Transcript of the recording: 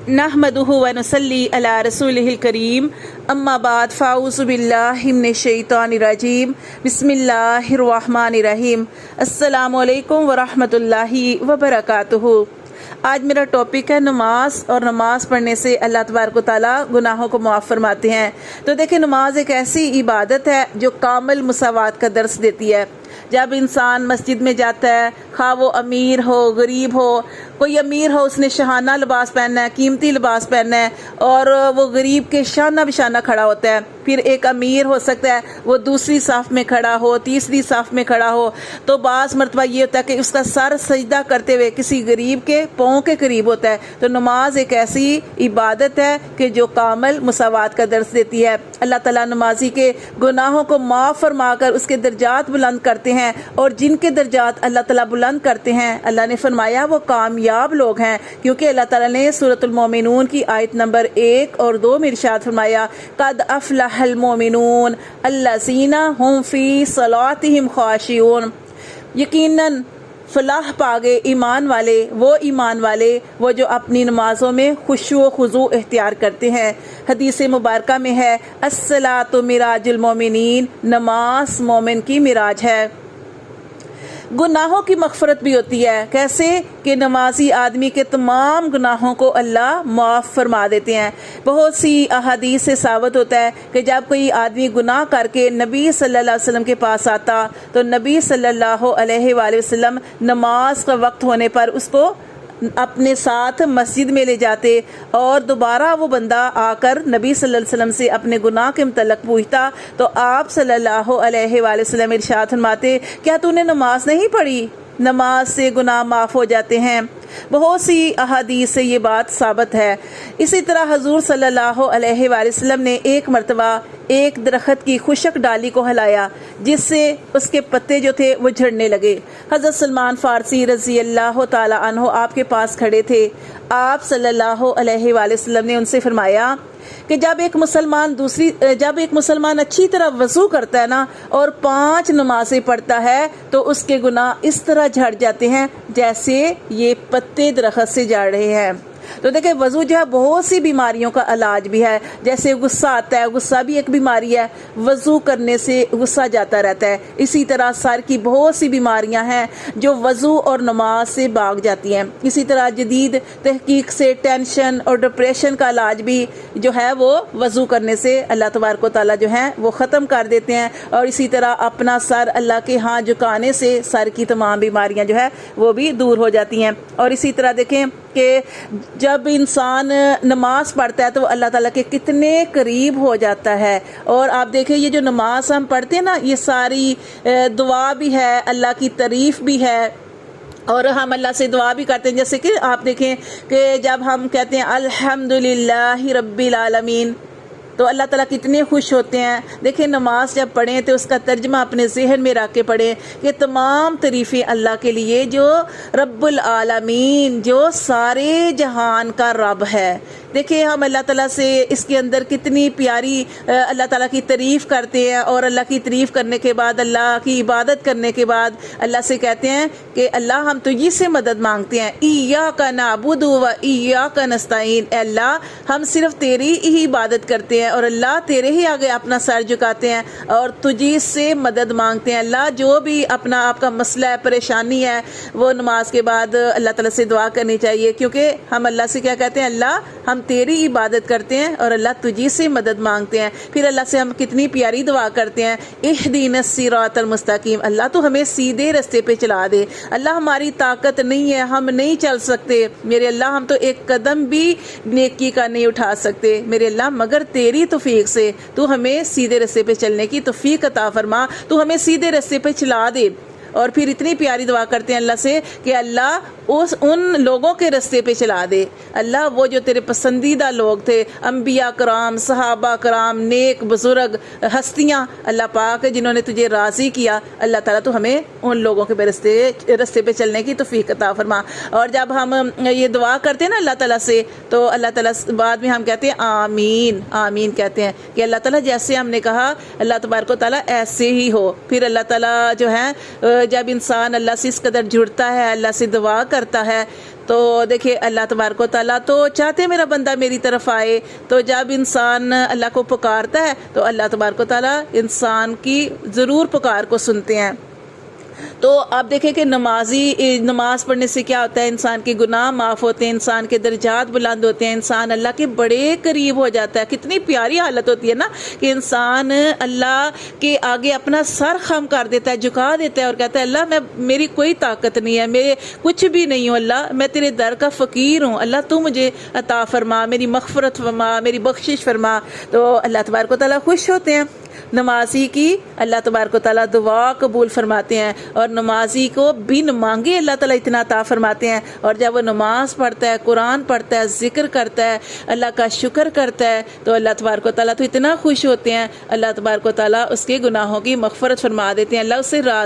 नहमदुहु व नुसल्ली अला रसूलिहिल करीम अम्मा बाद फ़ाऊज़ु बिल्लाहि मिनश शैतानिर रजीम बिस्मिल्लाहिर रहमानिर रहीम अस्सलामु अलैकुम व रहमतुल्लाहि व बरकातुहू। आज मेरा टॉपिक है नमाज, और नमाज पढ़ने से अल्लाह तबारक व तआला गुनाहों को मुआफ़ फरमाते हैं। तो देखिए, नमाज एक ऐसी इबादत है जो कामिल मुसावात का दर्स देती है। जब इंसान मस्जिद में जाता है, खा वो अमीर हो गरीब हो, कोई अमीर हो उसने शहाना लिबास पहनना है, कीमती लिबास पहनना है, और वो गरीब के शाना बिशाना खड़ा होता है। फिर एक अमीर हो सकता है वो दूसरी साफ में खड़ा हो, तीसरी साफ में खड़ा हो, तो बाज़ मरतबा ये होता है कि उसका सर सजदा करते हुए किसी गरीब के पाँव के करीब होता है। तो नमाज एक ऐसी इबादत है कि जो कामिल मुसावात का दर्स देती है। अल्लाह ताला नमाजी के गुनाहों को माफ़ फरमा कर उसके दर्जात बुलंद करते हैं, और जिनके दर्जात अल्लाह ताला बुलंद करते हैं, अल्लाह ने फरमाया वो कामयाब लोग हैं, क्योंकि अल्लाह ताला ने सूरतुल मोमिनून की आयत नंबर 1 और 2 में इरशाद फरमाया, कद अफ़लहल मोमिनून अल्लज़ीना हुम फ़ी सलातिहिम ख़ाशिऊन। यकीनन फलाह पागे ईमान वाले, वो जो अपनी नमाज़ों में खुशू व खुज़ू इख्तियार करते हैं। हदीस मुबारका में है, अस्सलातु मिराजुल मोमिनीन, नमाज मोमिन की मिराज है। गुनाहों की मग़फ़रत भी होती है। कैसे कि नमाजी आदमी के तमाम गुनाहों को अल्लाह माफ़ फरमा देते हैं। बहुत सी अहादीस से साबित होता है कि जब कोई आदमी गुनाह करके नबी सल्लल्लाहु अलैहि वसल्लम के पास आता, तो नबी सल्लल्लाहु अलैहि वसल्लम नमाज का वक्त होने पर उसको अपने साथ मस्जिद में ले जाते, और दोबारा वो बंदा आकर नबी सल्लल्लाहु अलैहि वसल्लम से अपने गुनाह के मुतल्लिक़ पूछता, तो आप सल्लल्लाहु अलैहि वसल्लम इरशाद फरमाते, क्या तूने नमाज नहीं पढ़ी? नमाज से गुनाह माफ़ हो जाते हैं। बहुत सी अहादीस से ये बात साबित है। इसी तरह हजूर सल्लल्लाहु अलैहि वसल्लम ने एक मरतबा एक दरख्त की खुशक डाली को हिलाया, जिससे उसके पत्ते जो थे वो झड़ने लगे। हज़रत सलमान फ़ारसी रज़ी अल्लाह ताला अन्हु आपके पास खड़े थे। आप सल्लल्लाहु अलैहि वसल्लम ने उनसे फरमाया कि जब एक मुसलमान अच्छी तरह वज़ू करता है ना, और 5 नमाज़ें पढ़ता है, तो उसके गुनाह इस तरह झड़ जाते हैं जैसे ये पत्ते दरख्त से झड़ रहे हैं। तो देखिए, वज़ू जो है बहुत सी बीमारियों का इलाज भी है। जैसे गुस्सा आता है, गुस्सा भी एक बीमारी है, वज़ू करने से गुस्सा जाता रहता है। इसी तरह सर की बहुत सी बीमारियां हैं जो वज़ू और नमाज से भाग जाती हैं। इसी तरह जदीद तहकीक से टेंशन और डिप्रेशन का इलाज भी जो है वो वज़ू करने से अल्लाह तबारक व तआला जो है वो ख़त्म कर देते हैं। और इसी तरह अपना सर अल्लाह के यहाँ झुकाने से सर की तमाम बीमारियाँ जो है वो भी दूर हो जाती हैं। और इसी तरह देखें कि जब इंसान नमाज पढ़ता है तो अल्लाह ताला के कितने करीब हो जाता है। और आप देखें, ये जो नमाज हम पढ़ते हैं ना, ये सारी दुआ भी है, अल्लाह की तारीफ़ भी है, और हम अल्लाह से दुआ भी करते हैं। जैसे कि आप देखें कि जब हम कहते हैं अल्हम्दुलिल्लाहि रब्बिल आलमीन, तो अल्लाह ताला कितने खुश होते हैं। देखिए, नमाज जब पढ़ें तो उसका तर्जमा अपने जहन में रख के पढ़ें कि तमाम तारीफ़ें अल्लाह के लिए जो रब्बुल आलमीन, जो सारे जहान का रब है। देखिए, हम अल्लाह ताला से इसके अंदर कितनी प्यारी अल्लाह ताला की तारीफ़ करते हैं, और अल्लाह की तारीफ़ करने के बाद, अल्लाह की इबादत करने के बाद अल्लाह से कहते हैं कि अल्लाह हम तुझी से मदद मांगते हैं। इय्याका नअबुदु व इय्याका नस्तईन, अल्लाह हम सिर्फ तेरी ही इबादत करते हैं, और अल्लाह तेरे ही आगे अपना सर झुकाते हैं और तुझी से मदद मांगते हैं। अल्लाह जो भी अपना आपका मसला है, परेशानी है, वो नमाज के बाद अल्लाह ताला से दुआ करनी चाहिए, क्योंकि हम अल्लाह से क्या कहते हैं, अल्लाह हम तेरी इबादत करते हैं और अल्लाह तुझी से मदद मांगते हैं। फिर अल्लाह से हम कितनी प्यारी दुआ करते हैं, इहदीनस सिरातल मुस्तकीम, अल्लाह तो हमें सीधे रास्ते पे चला दे। अल्लाह हमारी ताकत नहीं है, हम नहीं चल सकते मेरे अल्लाह, हम तो एक कदम भी नेकी का नहीं उठा सकते मेरे अल्लाह, मगर तेरी तौफीक से तू हमें सीधे रास्ते पे चलने की तौफीक अता फरमा, तू हमें सीधे रास्ते पे चला दे। और फिर इतनी प्यारी दुआ करते हैं अल्लाह से कि अल्लाह उन लोगों के रास्ते पे चला दे। अल्लाह वो जो तेरे पसंदीदा लोग थे, अंबिया कराम, सहाबा कराम, नेक बुजुर्ग हस्तियाँ अल्लाह पाक जिन्होंने तुझे राज़ी किया, अल्लाह ताला तो हमें उन लोगों के रास्ते पे चलने की तौफीक अता फरमा। और जब हम ये दुआ करते हैं ना अल्लाह ताला से, तो अल्लाह ताला बाद में हम कहते हैं आमीन, आमीन कहते हैं कि अल्लाह ताला जैसे हमने कहा अल्लाह तबारक व तआला ऐसे ही हो। फिर अल्लाह ताला जो है जब इंसान अल्लाह से इस कदर जुड़ता है, अल्लाह से दुआ करता है, تو دیکھیں اللہ تبارک و تعالیٰ تو چاہتے ہیں میرا بندہ میری طرف آئے، تو جب انسان اللہ کو پکارتا ہے تو اللہ تبارک و تعالیٰ انسان کی ضرور پکار کو سنتے ہیں۔ تو آپ دیکھیں کہ نماز پڑھنے سے کیا ہوتا ہے، انسان کے گناہ معاف ہوتے ہیں، انسان کے درجات بلند ہوتے ہیں، انسان اللہ کے بڑے قریب ہو جاتا ہے۔ کتنی پیاری حالت ہوتی ہے نا کہ انسان اللہ کے آگے اپنا سر خم کر دیتا ہے، جھکا دیتا ہے اور کہتا ہے اللہ میری کوئی طاقت نہیں ہے، میرے کچھ بھی نہیں ہوں، اللہ میں تیرے در کا فقیر ہوں، اللہ تو مجھے عطا فرما، میری مغفرت فرما، میری بخشش فرما۔ تو اللہ تبارک و تعالیٰ خوش ہوتے ہیں، نمازی کی اللہ تبارک و تعالیٰ دعا قبول فرماتے ہیں، اور نمازی کو بن مانگے اللہ تعالیٰ اتنا عطا فرماتے ہیں۔ اور جب وہ نماز پڑھتا ہے، قرآن پڑھتا ہے، ذکر کرتا ہے، اللہ کا شکر کرتا ہے، تو اللہ تبارک و تعالیٰ تو اتنا خوش ہوتے ہیں، اللہ تبارک و تعالیٰ اس کے گناہوں کی مغفرت فرما دیتے ہیں، اللہ اس سے راضی